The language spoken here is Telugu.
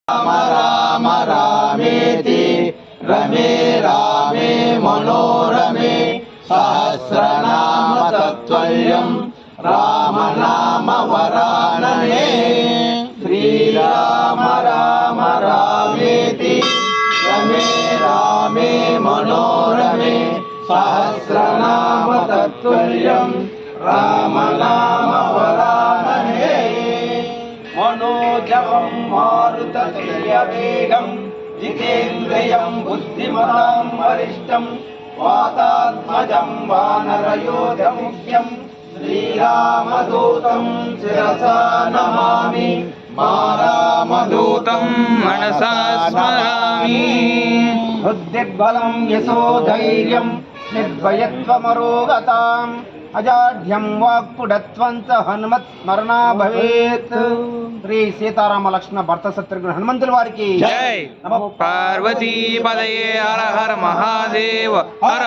రామ రామ రామేతి రమే రామే మనోరమే సహస్రనామ తత్తుల్యం రామ నామ వరాననే శ్రీరామ రామ రామేతి రమే రామే మనోరమే సహస్రనామ తత్తుల్యం రామ నామ వరాననే మనోజవం మారుతతుల్య వేగం జితేంద్రియం బుద్ధిమతాం వరిష్టం వాతాత్మజం వానరయోధముఖ్యం శ్రీరామదూతం శిరసా నమామి మా రామదూతం మనసా స్మరామి బుద్ధిబలం యశోధైర్యం నిర్భయత్వమరోగతాం అజాఢ్యం వాక్పుడత్వం చ హనుమత్ స్మరణా భవేత్. శ్రీ సీతారామ లక్ష్మణ భర్త శత్రుఘ్న హనుమంతుల వారికి జై. పార్వతీ పదయే హర హర మహాదేవ హర.